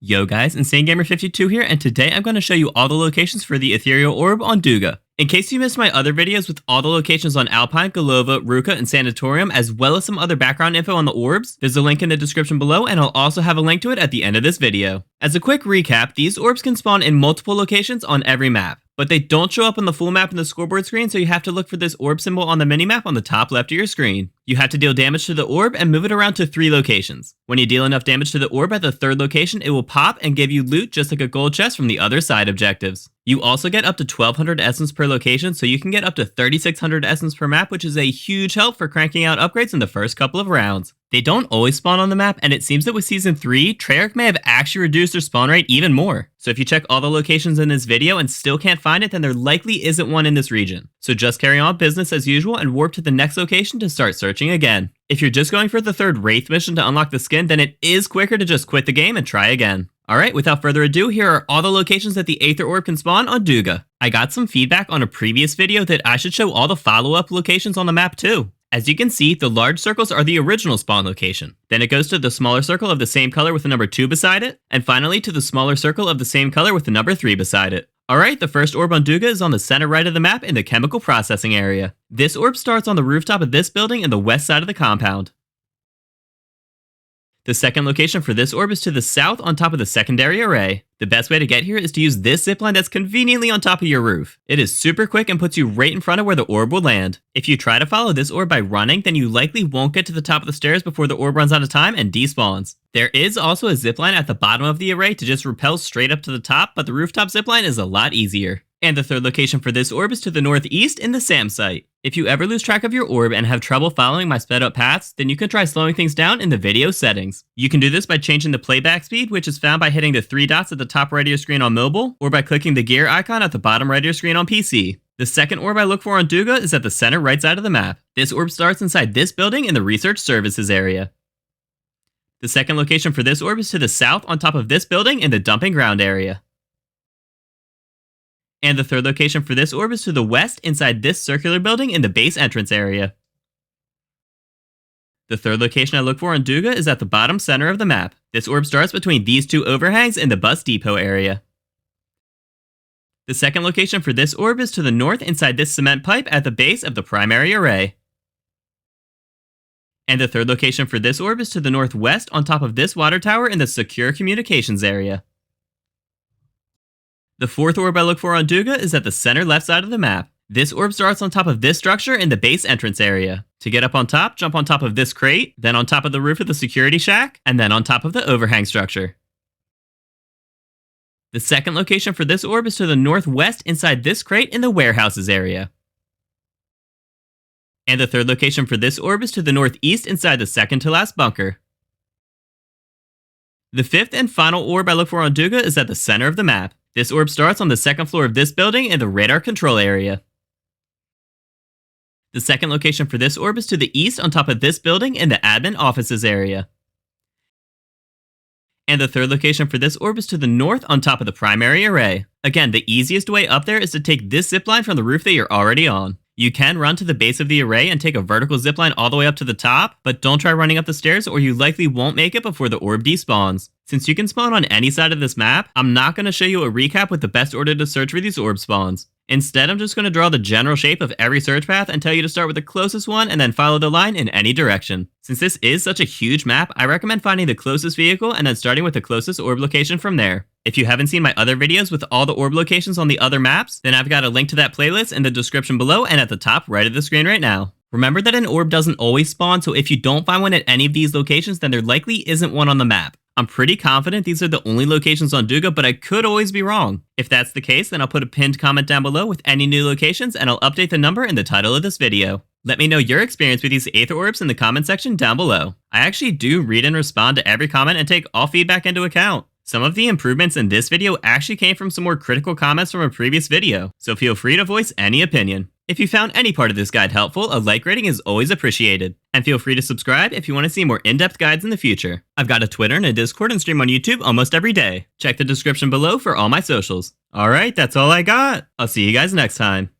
Yo guys, InsaneGamer52 here, and today I'm going to show you all the locations for the Aether Orb on Duga. In case you missed my other videos with all the locations on Alpine, Galova, Ruka, and Sanatorium, as well as some other background info on the orbs, there's a link in the description below, and I'll also have a link to it at the end of this video. As a quick recap, these orbs can spawn in multiple locations on every map, but they don't show up on the full map in the scoreboard screen, so you have to look for this orb symbol on the minimap on the top left of your screen. You have to deal damage to the orb and move it around to 3 locations. When you deal enough damage to the orb at the 3rd location, it will pop and give you loot just like a gold chest from the other side objectives. You also get up to 1200 essence per location, so you can get up to 3600 essence per map, which is a huge help for cranking out upgrades in the first couple of rounds. They don't always spawn on the map, and it seems that with Season 3, Treyarch may have actually reduced their spawn rate even more. So if you check all the locations in this video and still can't find it, then there likely isn't one in this region. So just carry on business as usual and warp to the next location to start searching again. If you're just going for the 3rd Wraith mission to unlock the skin, then it is quicker to just quit the game and try again. Alright, without further ado, here are all the locations that the Aether Orb can spawn on Duga. I got some feedback on a previous video that I should show all the follow-up locations on the map too. As you can see, the large circles are the original spawn location. Then it goes to the smaller circle of the same color with the number 2 beside it, and finally to the smaller circle of the same color with the number 3 beside it. Alright, the first orb on Duga is on the center right of the map in the chemical processing area. This orb starts on the rooftop of this building in the west side of the compound. The second location for this orb is to the south on top of the secondary array. The best way to get here is to use this zipline that's conveniently on top of your roof. It is super quick and puts you right in front of where the orb will land. If you try to follow this orb by running, then you likely won't get to the top of the stairs before the orb runs out of time and despawns. There is also a zipline at the bottom of the array to just rappel straight up to the top, but the rooftop zipline is a lot easier. And the 3rd location for this orb is to the northeast in the SAM site. If you ever lose track of your orb and have trouble following my sped up paths, then you can try slowing things down in the video settings. You can do this by changing the playback speed, which is found by hitting the 3 dots at the top right of your screen on mobile, or by clicking the gear icon at the bottom right of your screen on PC. The second orb I look for on Duga is at the center right side of the map. This orb starts inside this building in the research services area. The second location for this orb is to the south on top of this building in the dumping ground area. And the 3rd location for this orb is to the west inside this circular building in the base entrance area. The 3rd location I look for on Duga is at the bottom center of the map. This orb starts between these 2 overhangs in the bus depot area. The second location for this orb is to the north inside this cement pipe at the base of the primary array. And the 3rd location for this orb is to the northwest on top of this water tower in the secure communications area. The 4th orb I look for on Duga is at the center left side of the map. This orb starts on top of this structure in the base entrance area. To get up on top, jump on top of this crate, then on top of the roof of the security shack, and then on top of the overhang structure. The second location for this orb is to the northwest inside this crate in the warehouses area. And the 3rd location for this orb is to the northeast inside the second to last bunker. The 5th and final orb I look for on Duga is at the center of the map. This orb starts on the 2nd floor of this building in the radar control area. The second location for this orb is to the east on top of this building in the admin offices area. And the 3rd location for this orb is to the north on top of the primary array. Again, the easiest way up there is to take this zipline from the roof that you're already on. You can run to the base of the array and take a vertical zipline all the way up to the top, but don't try running up the stairs or you likely won't make it before the orb despawns. Since you can spawn on any side of this map, I'm not going to show you a recap with the best order to search for these orb spawns. Instead, I'm just going to draw the general shape of every search path and tell you to start with the closest one and then follow the line in any direction. Since this is such a huge map, I recommend finding the closest vehicle and then starting with the closest orb location from there. If you haven't seen my other videos with all the orb locations on the other maps, then I've got a link to that playlist in the description below and at the top right of the screen right now. Remember that an orb doesn't always spawn, so if you don't find one at any of these locations, then there likely isn't one on the map. I'm pretty confident these are the only locations on Duga, but I could always be wrong. If that's the case, then I'll put a pinned comment down below with any new locations, and I'll update the number in the title of this video. Let me know your experience with these Aether Orbs in the comment section down below. I actually do read and respond to every comment and take all feedback into account. Some of the improvements in this video actually came from some more critical comments from a previous video, so feel free to voice any opinion. If you found any part of this guide helpful, a like rating is always appreciated. And feel free to subscribe if you want to see more in-depth guides in the future. I've got a Twitter and a Discord and stream on YouTube almost every day. Check the description below for all my socials. Alright, that's all I got. I'll see you guys next time.